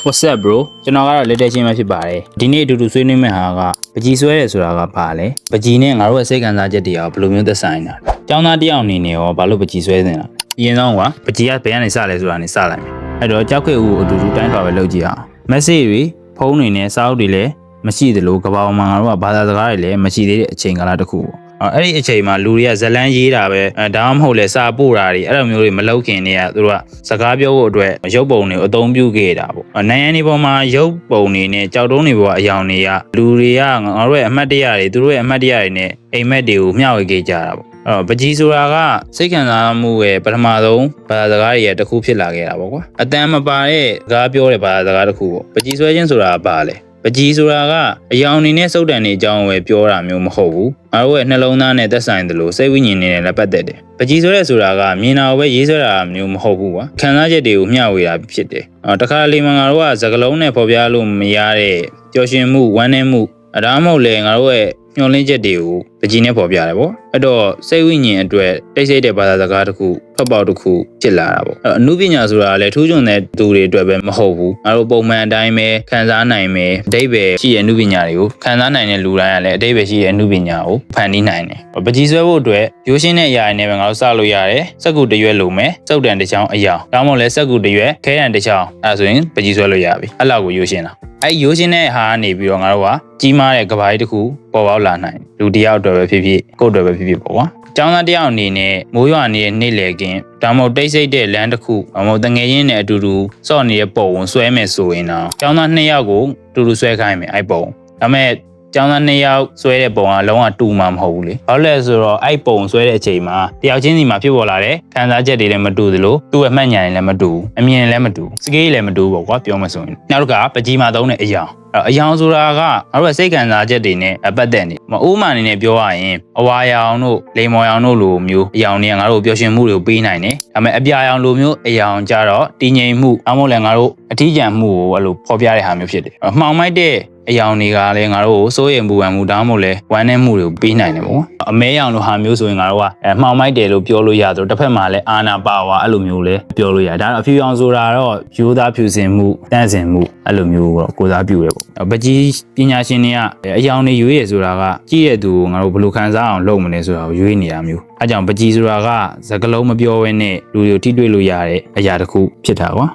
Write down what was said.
What's up bro ကျွန်တော်ကတော့လက်တက်ချင်းပဲဖြစ်ပါတယ်ဒီနေ့အတူတူဆွေးနွေးမယ့်ဟာကပကြီးဆွဲတယ်ဆိုတာကဘာလဲပကြီးနဲ့ငါတို့ရဲ့စိတ်ခံစားချက်တွေရောဘယ်လိုမျိုးသက်ဆိုင်တာလဲကျောင်းသားတယောက်အနေနဲ့ရောဘာလို့ပကြီးဆွဲနေတာလဲအရင်ဆုံးကပကြီးကဘယ်ကနေစလဲဆိုတာနဲ့စလိုက်မယ်အဲ့တော့ကြောက်ခွေဦးအတူတူတိုင်းပါပဲလုပ်ကြည့်အောင် message တွေဖုန်းတွေနဲ့စာအုပ်တွေလည်းမရှိသလိုကဘာပေါ်မှာငါတို့ကဘာသာစကားတွေလည်းမရှိသေးတဲ့အချိန်ကာလတစ်ခုပေါ့အဲ့ဒီအချိန်မှာလူတွေကဇလန်းရေးတာပဲဒါမှမဟုတ်လဲစာပို့တာတွေအဲ့လိုမျိုးတွေမလုပ်ခင်တည်းကသူတို့ကစကားပြောဖို့အတွက်ရုပ်ပုံတွေအသုံးပြုခဲ့တာပေါ့နိုင်ငံတွေပေါ်မှာရုပ်ပုံတွေနဲ့ကြောက်တုံးတွေပေါ်အယောင်တွေကလူတွေကငါတို့ရဲ့အမှတ်တရတွေသူတို့ရဲ့အမှတ်တရတွေနဲ့အိမ်မက်တွေကိုမျှဝေခဲ့ကြတာပေါ့အဲ့တော့ပကြီးဆိုတာကစိတ်ခံစားမှုရဲ့ပထမဆုံးဘာသာစကားတွေရဲ့တစ်ခုဖြစ်လာခဲ့တာပေါ့ကွာအတန်မပါတဲ့စကားပြောတဲ့ဘာသာစကားတစ်ခုပေါ့ပကြီးဆွဲခြင်းဆိုတာကဘာလဲပကြီးဆိုတာကအယောင်နေနဲ့စုပ်တန်နေအကြောင်းပဲပြောတာမျိုးမဟုတ်ဘူးငါတို့ရဲ့နှလုံးသားနဲ့သက်ဆိုင်တယ်လို့စိတ်ဝိညာဉ်နဲ့လည်းပတ်သက်တယ်ပကြီးဆွဲတဲ့ဆိုတာကမြင်တာပဲရေးဆွဲတာမျိုးမဟုတ်ဘူးကွာခံစားချက်တွေကိုမျှဝေတာဖြစ်တယ်တခါလေမှငါတို့ကစကားလုံးနဲ့ဖော်ပြလို့မရတဲ့ပျော်ရွှင်မှုဝမ်းနည်းမှုဒါမှမဟုတ်လေငါတို့ရဲ့မျှော်လင့်ချက်တွေကိုပကြီးနဲ့ဖော်ပြတယ်ပေါ့အဲ့တော့စိတ်ဝိညာဉ်အတွက်တိတ်ဆိတ်တဲ့ဘာသာစကားတစ်ခုဖတ်ပေါက်တစ်ခုဖြစ်လာတာပေါ့အနုပညာဆိုတာလည်းထူးချွန်တဲ့သူတွေအတွက်ပဲမဟုတ်ဘူးငါတို့ပုံမှန်အတိုင်းပဲခံစားနိုင်မယ်အဓိပ္ပာယ်ရှိတဲ့အနုပညာတွေကိုခံစားနိုင်တဲ့လူတိုင်းကလည်းအဓိပ္ပာယ်ရှိတဲ့အနုပညာကိုဖန်တီးနိုင်တယ်ပကြီးဆွဲဖို့အတွက်ရိုးရှင်းတဲ့အရာတွေနဲ့ပဲငါတို့စလို့ရတယ်စက္ကူတရွက်လိုမယ်စုပ်တန်တစ်ချောင်းအယောင်ဒါမှမဟုတ်လဲစက္ကူတရွက်ခဲတန်တစ်ချောင်းအဲ့ဆိုရင်ပကြီးဆွဲလို့ရပြီအဲ့လောက်ကိုရိုးရှင်းတာအဲ့ရိုးရှင်းတဲ့ဟာကနေပြီးတော့ငါတို့ကကြီးမားတဲ့ကဘာကြီးတစ်ခုပေါ်ပေါက်လာနိုင်လူတယောက်အတွက်ပဲဖြစ်ဖြစ်ကိုယ့်အတွက်ပဲဖြစ်ဖြစ်ပေါ့ကွာကျောင်းသားတယောက်အနေနဲ့မိုးရွာနေတဲ့နေ့လည်ခင်းဒါမှမဟုတ်တိတ်ဆိတ်တဲ့လမ်းတစ်ခုဒါမှမဟုတ်တငယ်ချင်းနဲ့အတူတူစော့နေတဲ့ပုံကိုဆွဲမယ်ဆိုရင်တော့ကျောင်းသား2ယောက်ကိုအတူတူဆွဲခိုင်းမယ်အဲ့ပုံဒါပေမဲ့ကျောင်းသား2ယောက်ဆွဲတဲ့ပုံကလုံးဝတူမှာမဟုတ်ဘူးလေဘာလို့လဲဆိုတော့အဲ့ပုံဆွဲတဲ့အချိန်မှာတယောက်ချင်းစီမှာဖြစ်ပေါ်လာတဲ့ခံစားချက်တွေလည်းမတူသလိုသူ့ရဲ့မှတ်ဉာဏ်တွေလည်းမတူအမြင်လည်းမတူစကေးလည်းမတူပေါ့ကွာပြောမှဆိုရင်နောက်တစ်ခါပကြီးမှာသုံးတဲ့အယောင်အယောင်ဆိုတာကငါတို့စိတ်ခံစားချက်တွေနဲ့ပတ်သက်နေဥပမာအနေနဲ့ပြောရရင်အဝါရောင်တို့လိမ်မော်ရောင်တို့လိုမျိုးအယောင်တွေကငါတို့ပျော်ရွှင်မှုတွေကိုပေးနိုင်တယ်ဒါပေမဲ့အပြာရောင်လိုမျိုးအယောင်ကြတော့တည်ငြိမ်မှုအမို့လည်းငါတို့အထီးကျန်မှုကိုအဲ့လိုဖော်ပြတဲ့ဟာမျိုးဖြစ်တယ်မှောင်မိုက်တဲ့အယောင်တွေကလည်းငါတို့ကိုစိုးရိမ်ပူပန်မှုဒါမှမဟုတ်လဲဝမ်းနည်းမှုတွေကိုပေးနိုင်တယ်ပေါ့အမဲရောင်လိုဟာမျိုးဆိုရင်ငါတို့ကမှောင်မိုက်တယ်လို့ပြောလို့ရတယ်တစ်ဖက်မှာလည်းအာနာပါဝါအဲ့လိုမျိုးလဲပြောလို့ရတယ်ဒါအဖြူရောင်ဆိုတာတော့ရိုးသားဖြူစင်မှုတန့်စင်မှုအဲ့လိုမျိုးတော့ကိုစားပြုတယ်ပေါ့ပကြီးပညာရှင်တွေကအယောင်တွေရွေးရဆိုတာကကြည့်ရတဲ့သူကိုငါတို့ဘယ်လိုခံစားအောင်လုပ်မလဲဆိုတာကိုရွေးနေတာမျိုးအဲကြောင့်ပကြီးဆိုတာကစကလုံးမပြောဘဲနဲ့လူတွေကိုထိတွေ့လို့ရတဲ့အရာတစ်ခုဖြစ်တာကွာ